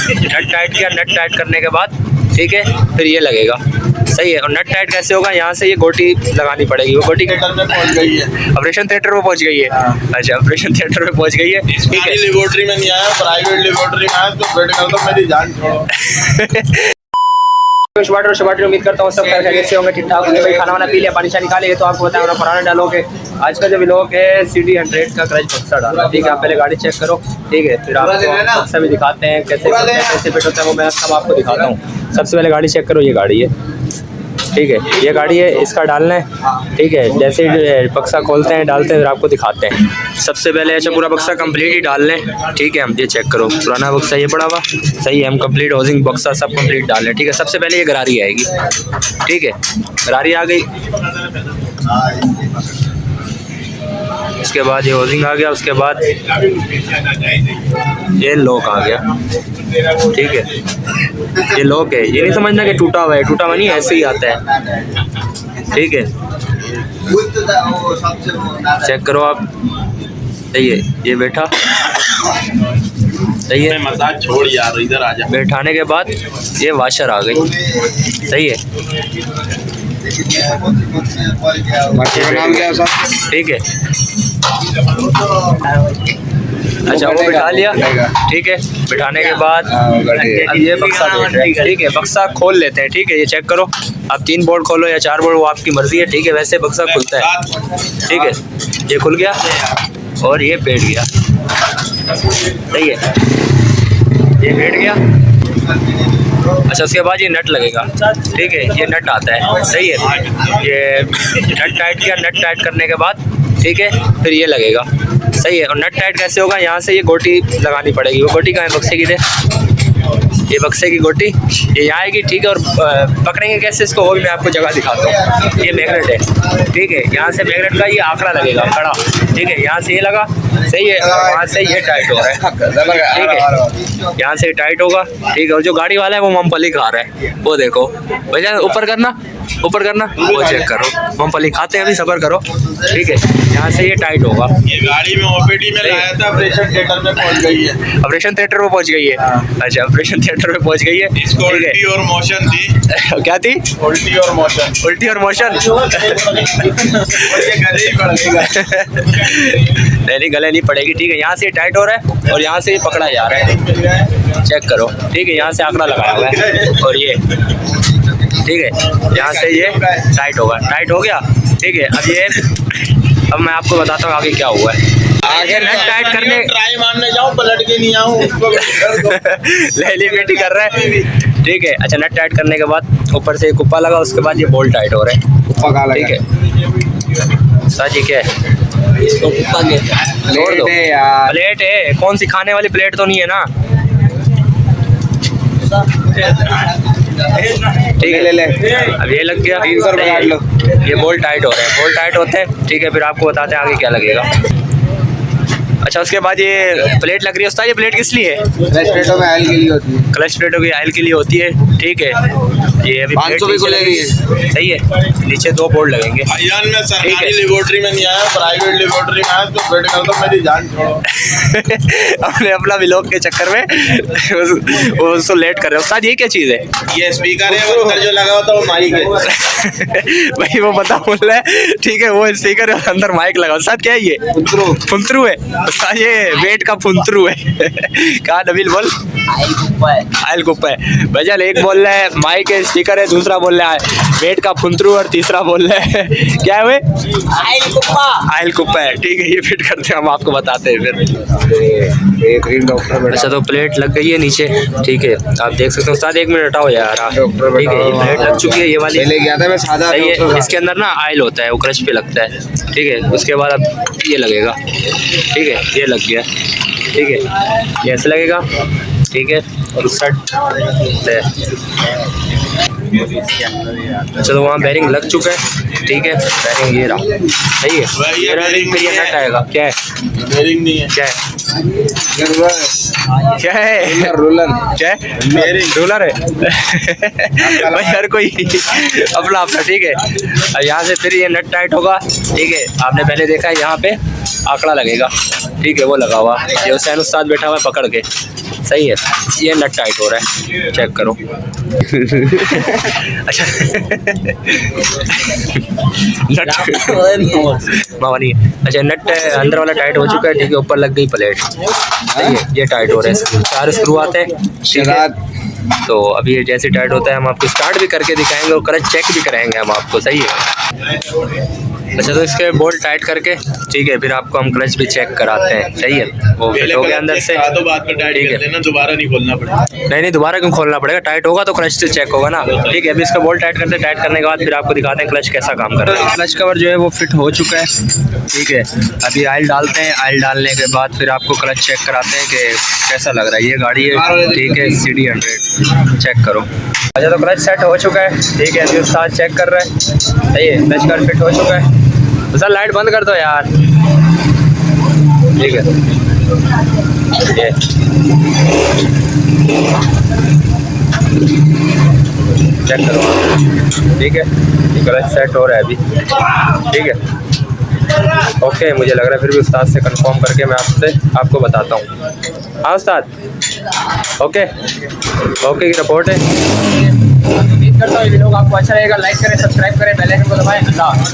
नट tight किया, नट tight करने के बाद ठीक है फिर ये लगेगा, सही है। और नट टाइट कैसे होगा, यहाँ से ये गोटी लगानी पड़ेगी, वो गोटी थिएटर में पहुंच गई है, ऑपरेशन थिएटर में पहुंच गई है। अच्छा ऑपरेशन थिएटर में पहुंच गई है, ठीक है। लेबोरेटरी में नहीं आया, प्राइवेट लेबोरेटरी में आया, तो वेट कर दो, मेरी जान छोड़ो। शबाटर उम्मीद करता हूँ सब खैरियत से होंगे, ठीक ठाक होंगे। भाई खाना वाना पी लिया, पानी शानी खा लिया, तो आपको बताया पुराना डालोगे। आज का जो व्लॉग है CD100 का क्रच बक्सा डाला, ठीक है। आप पहले गाड़ी चेक करो, ठीक है, फिर आपको बक्सा भी दिखाते हैं कैसे फिट होता है, वो मैं सब आपको दिखाता हूँ। सबसे पहले गाड़ी चेक करो, ये गाड़ी है, ठीक है, ये गाड़ी है, इसका डालना है, ठीक है। जैसे ही बक्सा खोलते हैं डालते हैं फिर आपको दिखाते हैं। सबसे पहले अच्छा पूरा बक्सा कंप्लीट ही डाल लें, ठीक है। हम ये चेक करो, पुराना बक्सा ये पड़ा हुआ, सही है। हम कंप्लीट हाउसिंग बक्सा सब कंप्लीट डाल लें, ठीक है। सबसे पहले ये गरारी आएगी, ठीक है, गरारी आ गई, उसके बाद ये हाउसिंग आ गया, उसके बाद ये लॉक आ गया, ठीक है। ये लॉक है, ये नहीं समझना कि टूटा हुआ है, टूटा हुआ नहीं, ऐसे ही आता है, ठीक है। चेक करो आप, सही है, ये बैठा, सही है। मसाज छोड़ यार, इधर आ जा। बैठाने के बाद ये वाशर आ गई, सही है, नाम क्या है सर? ठीक है। अच्छा वो बिठा लिया, ठीक है। बिठाने के बाद अब ये बक्सा देख रहे हैं, ठीक है। बक्सा खोल लेते हैं, ठीक है। ये चेक करो, आप 3 बोर्ड खोलो या 4 बोर्ड, वो आपकी मर्जी है, ठीक है। वैसे बक्सा खुलता है, ठीक है। ये खुल गया और ये बैठ गया, सही है, ये बैठ गया। अच्छा उसके बाद ये नट लगेगा, ठीक है, ये नट आता है, सही है। ये नट टाइट किया, नट टाइट करने के बाद ठीक है फिर ये लगेगा, सही है। और नट टाइट कैसे होगा, यहाँ से ये गोटी लगानी पड़ेगी, वो गोटी कहाँ है, बक्से की दे, ये बक्से की गोटी ये आएगी, ठीक है। और पकड़ेंगे कैसे इसको, वो भी मैं आपको जगह दिखाता हूँ। ये मैग्नेट है, ठीक है, यहाँ से मैग्नेट का ये आंकड़ा लगेगा खड़ा, ठीक है। यहाँ से ये लगा, सही है, वहाँ से ये टाइट हो रहा है, ठीक है। यहाँ से टाइट होगा, ठीक है। और जो गाड़ी वाला है वो मूंगफली खा रहा है, वो देखो भैया, ऊपर करना, ऊपर करना, वो चेक करो, मूंगफली खाते हैं, अभी सब्र करो, ठीक है। यहाँ से ये टाइट होगा। ये गाड़ी में ओपीडी में लाया था, ऑपरेशन थिएटर में पहुंच गई है, ऑपरेशन थिएटर में पहुंच गई है। अच्छा ऑपरेशन थिएटर में पहुंच गई है, इसको उल्टी और मोशन थी। क्या थी? उल्टी और मोशन। उल्टी और मोशन। गले ही पड़ गई। नहीं गले नहीं पड़ेगी, ठीक है। यहाँ से टाइट हो रहा है और यहाँ से ये पकड़ा जा रहा है, चेक करो, ठीक है। यहाँ से आंकड़ा लगाया हुआ है और ये, ठीक है, यहाँ से ये टाइट होगा, टाइट हो गया, ठीक है। अब मैं आपको बताता हूँ आगे क्या हुआ है। आगे नट टाइट करने ट्राई मारने जाऊँ, पलट के नहीं आऊँ, लहली बेटी कर रहा है, ठीक है। अच्छा नट टाइट करने के बाद ऊपर से कुप्पा लगा, उसके बाद ये बोल्ट टाइट हो रहा है, ठीक है। सर जी क्या है, इसको कुप्पा जोड़ दो, प्लेट है, कौन सी खाने वाली प्लेट तो नहीं है ना, ठीक है। ले अब ये लग गया, 300 रुपये काट लो। ये बोल्ट टाइट हो रहे हैं, बोल्ट टाइट होते हैं, ठीक है। फिर आपको बताते हैं आगे क्या लगेगा। अच्छा उसके बाद ये प्लेट लग रही है उस्ताद, ये प्लेट किस लिए है? क्लच प्लेटों में आयल के लिए होती है, क्लच प्लेटों की आयल के लिए होती है, ठीक है। ये अभी 500 भी खुलेगी, सही है। नीचे 2 बोर्ड लगेंगे। भाईजान मैं सरकारी लेबोरेटरी में नहीं आया, प्राइवेट लेबोरेटरी में आया, तो वेट कर दो, मेरी जान छोड़ो। अपने अपना व्लॉग के चक्कर में उसको लेट कर रहे हो उस्ताद। ये क्या चीज़ है? ये स्पीकर है, और अंदर जो लगा होता है वो माइक है। भाई वो पता बोल रहा है, ठीक है, वो स्पीकर है, अंदर माइक लगा। उस्ताद क्या है ये? फुंतरू है उस्ताद, ये वेट का फुंतरू है। कहा नबील बोल, आयल कुप्पा है। भजल एक बोल रहा है माइक है, स्पीकर है, दूसरा बोल रहा है वेट का फुंतरू, और तीसरा बोल रहा है क्या है, आयल कुप्पा है, ठीक है। ये फिट करते हैं, हम आपको बताते हैं फिर। डॉक्टर। अच्छा तो प्लेट लग गई है नीचे, ठीक है, आप देख सकते हो उस्ताद। 1 मिनट हटाओ यार, ठीक है। ये प्लेट लग चुकी है, ये वाली ले गया था मैं सादा, सही है। इसके अंदर ना आयल होता है, वो क्रच पे लगता है, ठीक है। उसके बाद अब ये लगेगा, ठीक है, ये लग गया, ठीक है, ये ऐसे लगेगा, ठीक है। और उस साइड अच्छा तो वहाँ बैरिंग लग चुका है, ठीक है। बैरिंग ये रहा, सही है। ये बैरिंग में ये नट आएगा, क्या है? बेरिंग नहीं है, क्या है? क्या है? रोलर, क्या है? रोलर है। भाई हर कोई अपना अपना, ठीक है। यहाँ से फिर ये नट टाइट होगा, ठीक है। आपने पहले देखा है यहाँ पे आंकड़ा लगेगा, ठीक है, वो लगा हुआ, ये हुसैन उस्ताद बैठा हुआ है पकड़ के, सही है, ये नट टाइट हो रहा है, चेक करो। अच्छा नट मामा नहीं है। अच्छा नट अंदर वाला टाइट हो चुका है, ठीक है, ऊपर लग गई प्लेट, सही है, ये टाइट हो रहा है, 4 स्क्रू आते हैं, ठीक है। तो अभी ये जैसे टाइट होता है हम आपको स्टार्ट भी करके दिखाएंगे और क्लच चेक भी कराएंगे हम आपको, सही है। अच्छा तो इसके बोल्ट टाइट करके, ठीक है, फिर आपको हम क्लच भी चेक कराते हैं, सही है। वो फिट हो गया अंदर से, तो बाद में टाइट कर देना, दोबारा नहीं खोलना पड़ेगा। नहीं दोबारा क्यों खोलना पड़ेगा, टाइट होगा तो क्लच से चेक होगा ना, ठीक है। अभी इसका बोल्ट टाइट करते हैं, टाइट करने के बाद फिर आपको दिखाते हैं क्लच कैसा काम कर रहा है। क्लच कवर जो है वो फिट हो चुका है, ठीक है। अभी ऑयल डालते हैं, ऑयल डालने के बाद फिर आपको क्लच चेक कराते हैं कि कैसा लग रहा है। ये गाड़ी है, ठीक है, CD100 चेक करो। अच्छा तो क्लच सेट हो चुका है, ठीक है, अभी उस्ताद चेक कर रहा है, सही है, क्लच कवर फिट हो चुका है। तो सर लाइट बंद कर दो यार, ठीक है, ये चेक करो, ठीक है, क्लच सेट हो रहा है अभी, ठीक है, ओके। मुझे लग रहा है फिर भी उस्ताद से कंफर्म करके मैं आपको बताता हूँ। हाँ उस्ताद, ओके की रिपोर्ट है। उम्मीद करता हूँ ये वीडियो आपको अच्छा लगेगा, लाइक करें, सब्सक्राइब करें, बेल आइकन को दबाएं। अल्लाह।